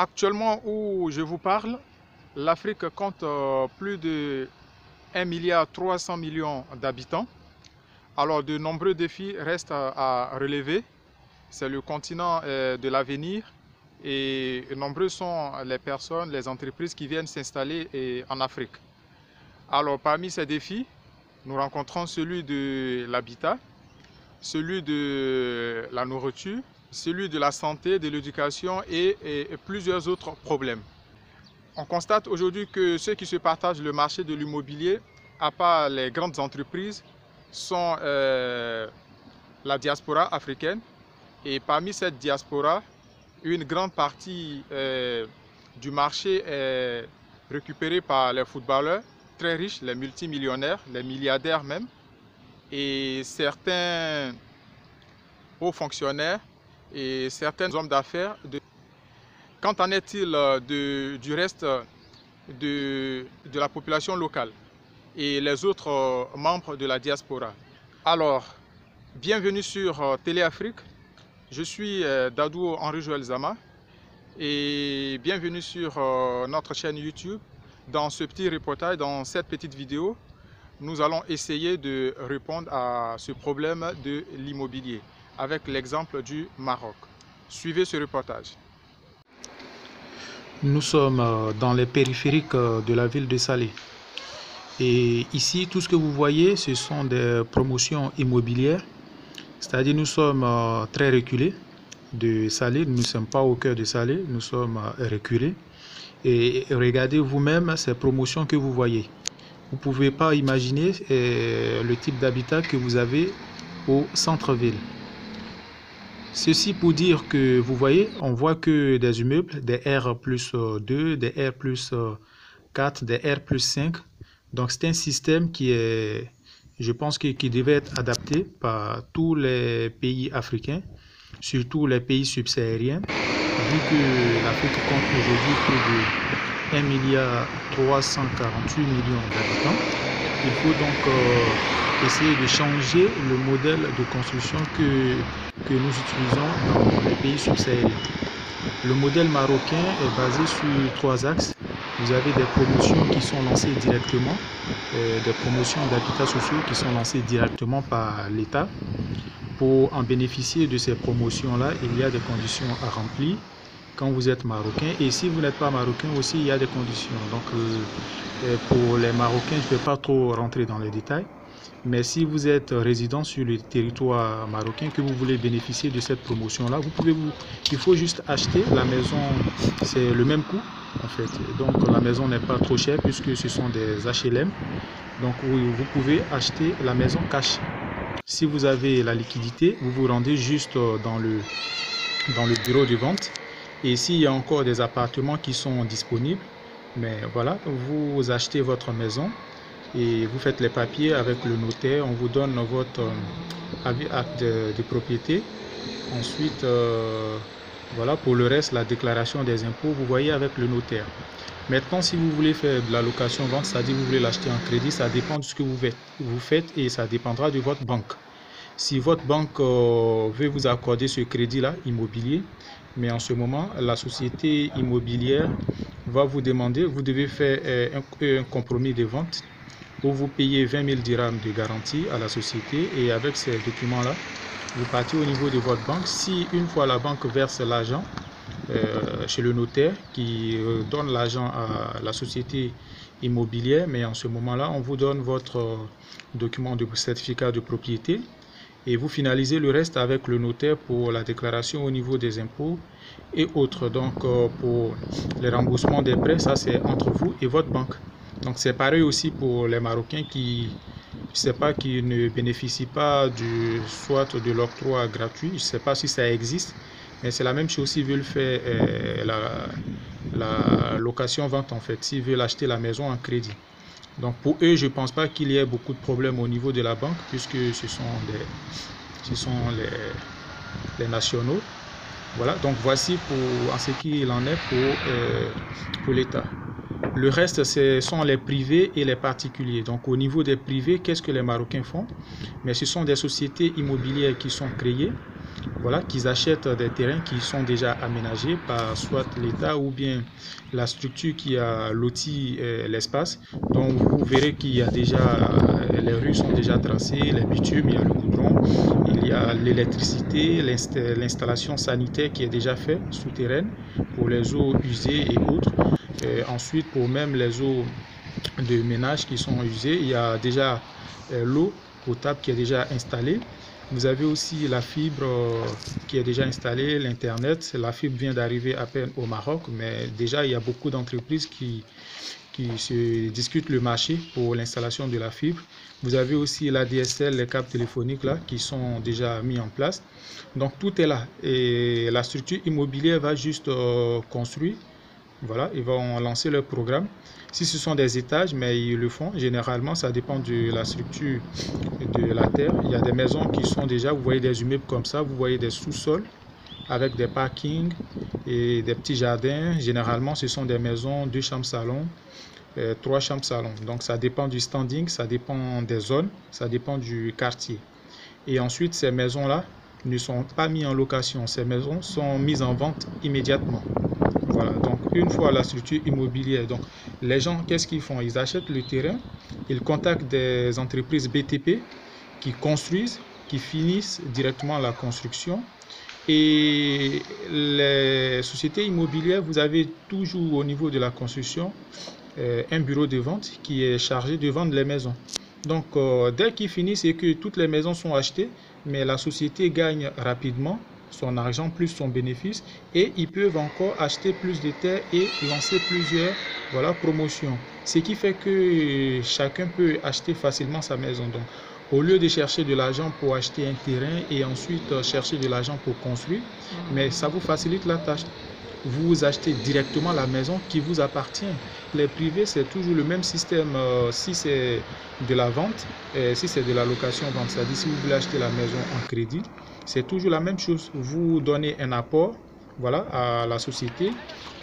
Actuellement où je vous parle, l'Afrique compte plus de 1,3 milliard d'habitants. Alors de nombreux défis restent à relever. C'est le continent de l'avenir et nombreux sont les personnes, les entreprises qui viennent s'installer en Afrique. Alors parmi ces défis, nous rencontrons celui de l'habitat, celui de la nourriture, celui de la santé, de l'éducation et plusieurs autres problèmes. On constate aujourd'hui que ceux qui se partagent le marché de l'immobilier, à part les grandes entreprises, sont la diaspora africaine. Et parmi cette diaspora, une grande partie du marché est récupérée par les footballeurs très riches, les multimillionnaires, les milliardaires même, et certains hauts fonctionnaires et certains hommes d'affaires. Qu'en est-il du reste de la population locale et les autres membres de la diaspora? Alors, bienvenue sur Téléafrique. Je suis Dadou Henri Joël Zama et bienvenue sur notre chaîne YouTube. Dans ce petit reportage, dans cette petite vidéo, nous allons essayer de répondre à ce problème de l'immobilier avec l'exemple du Maroc. Suivez ce reportage. Nous sommes dans les périphériques de la ville de Salé. Et ici, tout ce que vous voyez, ce sont des promotions immobilières. C'est-à-dire nous sommes très reculés de Salé. Nous ne sommes pas au cœur de Salé, nous sommes reculés. Et regardez vous-même ces promotions que vous voyez. Vous ne pouvez pas imaginer le type d'habitat que vous avez au centre-ville. Ceci pour dire que vous voyez, on voit que des immeubles, des R+2, des R+4, des R+5. Donc c'est un système qui est, je pense, qui devait être adapté par tous les pays africains, surtout les pays subsahariens, vu que l'Afrique compte aujourd'hui plus de 1,348 milliard d'habitants. Il faut donc essayer de changer le modèle de construction que nous utilisons dans les pays subsahariens. Le modèle marocain est basé sur 3 axes. Vous avez des promotions qui sont lancées directement, des promotions d'habitats sociaux qui sont lancées directement par l'État. Pour en bénéficier de ces promotions-là, il y a des conditions à remplir quand vous êtes marocain. Et si vous n'êtes pas marocain aussi, il y a des conditions. Donc pour les Marocains, je ne vais pas trop rentrer dans les détails. Mais si vous êtes résident sur le territoire marocain, que vous voulez bénéficier de cette promotion-là, il faut juste acheter la maison, c'est le même coût en fait. Donc la maison n'est pas trop chère puisque ce sont des HLM. Donc vous pouvez acheter la maison cash. Si vous avez la liquidité, vous vous rendez juste dans le bureau de vente. Et s'il y a encore des appartements qui sont disponibles, mais voilà, vous achetez votre maison et vous faites les papiers avec le notaire. On vous donne votre acte de propriété. Ensuite, voilà, pour le reste, la déclaration des impôts, vous voyez avec le notaire. Maintenant, si vous voulez faire de la location-vente, c'est-à-dire vous voulez l'acheter en crédit, ça dépend de ce que vous faites et ça dépendra de votre banque. Si votre banque veut vous accorder ce crédit-là immobilier, mais en ce moment, la société immobilière va vous demander, vous devez faire un compromis de vente où vous payez 20 000 dirhams de garantie à la société et avec ces documents-là, vous partez au niveau de votre banque. Si une fois la banque verse l'argent chez le notaire qui donne l'argent à la société immobilière, mais en ce moment-là, on vous donne votre document de certificat de propriété et vous finalisez le reste avec le notaire pour la déclaration au niveau des impôts et autres. Donc pour les remboursements des prêts, ça c'est entre vous et votre banque. Donc c'est pareil aussi pour les Marocains qui ne bénéficient pas soit de l'octroi gratuit. Je ne sais pas si ça existe, mais c'est la même chose s'ils veulent faire la location-vente en fait, s'ils veulent acheter la maison en crédit. Donc pour eux, je ne pense pas qu'il y ait beaucoup de problèmes au niveau de la banque puisque ce sont les nationaux. Voilà, donc voici en ce qu'il en est pour l'État. Le reste, ce sont les privés et les particuliers. Donc au niveau des privés, qu'est-ce que les Marocains font? Mais ce sont des sociétés immobilières qui sont créées voilà, qu'ils achètent des terrains qui sont déjà aménagés par soit l'État ou bien la structure qui a loti l'espace. Donc vous verrez qu'il y a déjà, les rues sont déjà tracées, les bitumes, il y a le goudron, il y a l'électricité, l'installation sanitaire qui est déjà faite souterraine pour les eaux usées et autres. Ensuite, pour même les eaux de ménage qui sont usées, il y a déjà l'eau potable qui est déjà installée. Vous avez aussi la fibre qui est déjà installée, l'Internet. La fibre vient d'arriver à peine au Maroc, mais déjà il y a beaucoup d'entreprises qui se discutent le marché pour l'installation de la fibre. Vous avez aussi la DSL, les câbles téléphoniques là, qui sont déjà mis en place. Donc tout est là. Et la structure immobilière va juste construire. Voilà, ils vont lancer leur programme. Si ce sont des étages, mais ils le font. Généralement, ça dépend de la structure de la terre. Il y a des maisons qui sont déjà, vous voyez des immeubles comme ça, vous voyez des sous-sols avec des parkings et des petits jardins. Généralement, ce sont des maisons 2 chambres salon, 3 chambres salon. Donc, ça dépend du standing, ça dépend des zones, ça dépend du quartier. Et ensuite, ces maisons-là ne sont pas mises en location. Ces maisons sont mises en vente immédiatement. Voilà, donc une fois la structure immobilière, donc les gens, qu'est-ce qu'ils font? Ils achètent le terrain, ils contactent des entreprises BTP qui construisent, qui finissent directement la construction. Et les sociétés immobilières, vous avez toujours au niveau de la construction un bureau de vente qui est chargé de vendre les maisons. Donc dès qu'ils finissent et que toutes les maisons sont achetées, mais la société gagne rapidement son argent plus son bénéfice et ils peuvent encore acheter plus de terres et lancer plusieurs promotions. Ce qui fait que chacun peut acheter facilement sa maison. Donc, au lieu de chercher de l'argent pour acheter un terrain et ensuite chercher de l'argent pour construire, mais ça vous facilite la tâche. Vous achetez directement la maison qui vous appartient. Les privés, c'est toujours le même système. Si c'est de la vente, si c'est de la location-vente, c'est-à-dire si vous voulez acheter la maison en crédit, c'est toujours la même chose. Vous donnez un apport à la société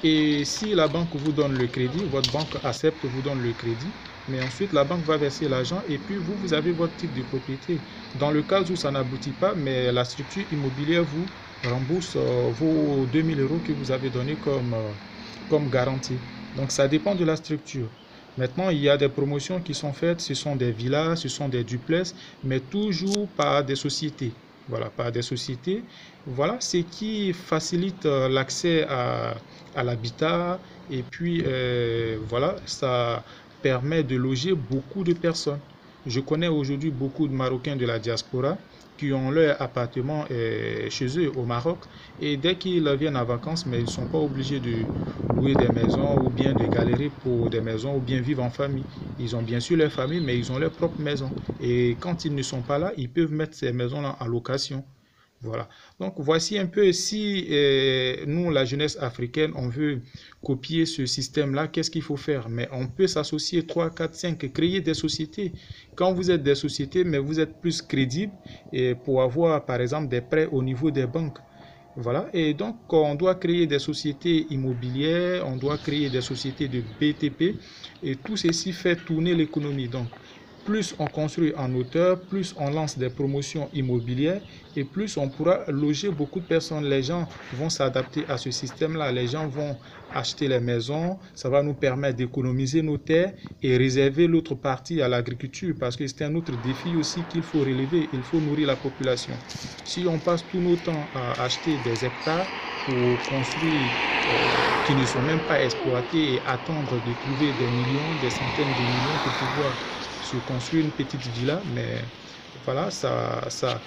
et si la banque vous donne le crédit, votre banque accepte, vous donne le crédit, mais ensuite la banque va verser l'argent et puis vous avez votre titre de propriété. Dans le cas où ça n'aboutit pas, mais la structure immobilière vous rembourse vos 2000 € que vous avez donné comme garantie. Donc ça dépend de la structure. Maintenant, il y a des promotions qui sont faites, ce sont des villas, ce sont des duplex, mais toujours par des sociétés. Voilà, par des sociétés. Voilà, ce qui facilite l'accès à l'habitat et puis voilà, ça permet de loger beaucoup de personnes. Je connais aujourd'hui beaucoup de Marocains de la diaspora qui ont leur appartement chez eux au Maroc et dès qu'ils viennent en vacances, mais ils ne sont pas obligés de louer des maisons ou bien de galérer pour des maisons ou bien vivre en famille. Ils ont bien sûr leur famille, mais ils ont leur propre maison. Et quand ils ne sont pas là, ils peuvent mettre ces maisons-là en location. Voilà. Donc, voici un peu si nous, la jeunesse africaine, on veut copier ce système-là, qu'est-ce qu'il faut faire? Mais on peut s'associer 3, 4, 5, créer des sociétés. Quand vous êtes des sociétés, mais vous êtes plus crédible et pour avoir, par exemple, des prêts au niveau des banques. Voilà. Et donc, on doit créer des sociétés immobilières, on doit créer des sociétés de BTP et tout ceci fait tourner l'économie. Donc, plus on construit en hauteur, plus on lance des promotions immobilières et plus on pourra loger beaucoup de personnes. Les gens vont s'adapter à ce système-là. Les gens vont acheter les maisons. Ça va nous permettre d'économiser nos terres et réserver l'autre partie à l'agriculture parce que c'est un autre défi aussi qu'il faut relever. Il faut nourrir la population. Si on passe tout notre temps à acheter des hectares pour construire qui ne sont même pas exploités et attendre de trouver des millions, des centaines de millions pour pouvoir se construire une petite villa, mais voilà,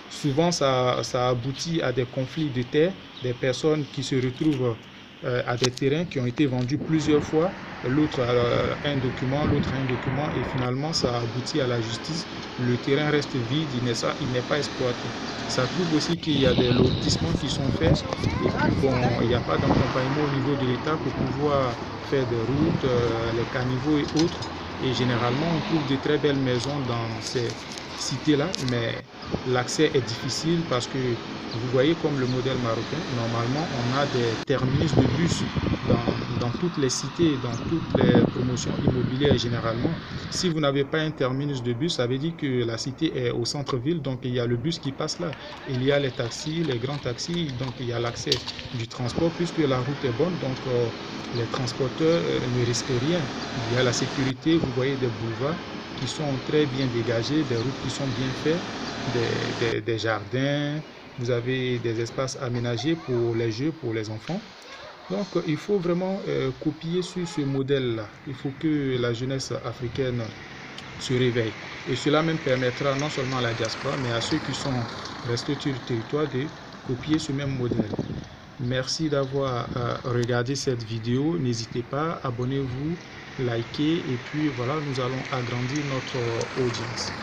souvent ça aboutit à des conflits de terre, des personnes qui se retrouvent à des terrains qui ont été vendus plusieurs fois, l'autre a un document, l'autre a un document et finalement ça aboutit à la justice. Le terrain reste vide, il n'est pas exploité. Ça prouve aussi qu'il y a des lotissements qui sont faits et puis bon, il n'y a pas d'accompagnement au niveau de l'État pour pouvoir faire des routes, les caniveaux et autres. Et généralement, on trouve de très belles maisons dans ces cités-là, mais l'accès est difficile parce que Vous voyez comme le modèle marocain, normalement on a des terminus de bus dans toutes les cités, dans toutes les promotions immobilières généralement. Si vous n'avez pas un terminus de bus, ça veut dire que la cité est au centre-ville, donc il y a le bus qui passe là. Il y a les taxis, les grands taxis, donc il y a l'accès du transport puisque la route est bonne, donc les transporteurs ne risquent rien. Il y a la sécurité, vous voyez des boulevards qui sont très bien dégagés, des routes qui sont bien faites, des jardins, vous avez des espaces aménagés pour les jeux, pour les enfants. Donc il faut vraiment copier sur ce modèle-là. Il faut que la jeunesse africaine se réveille. Et cela même permettra non seulement à la diaspora, mais à ceux qui sont restés sur le territoire de copier ce même modèle. Merci d'avoir regardé cette vidéo. N'hésitez pas, abonnez-vous, likez et puis voilà, nous allons agrandir notre audience.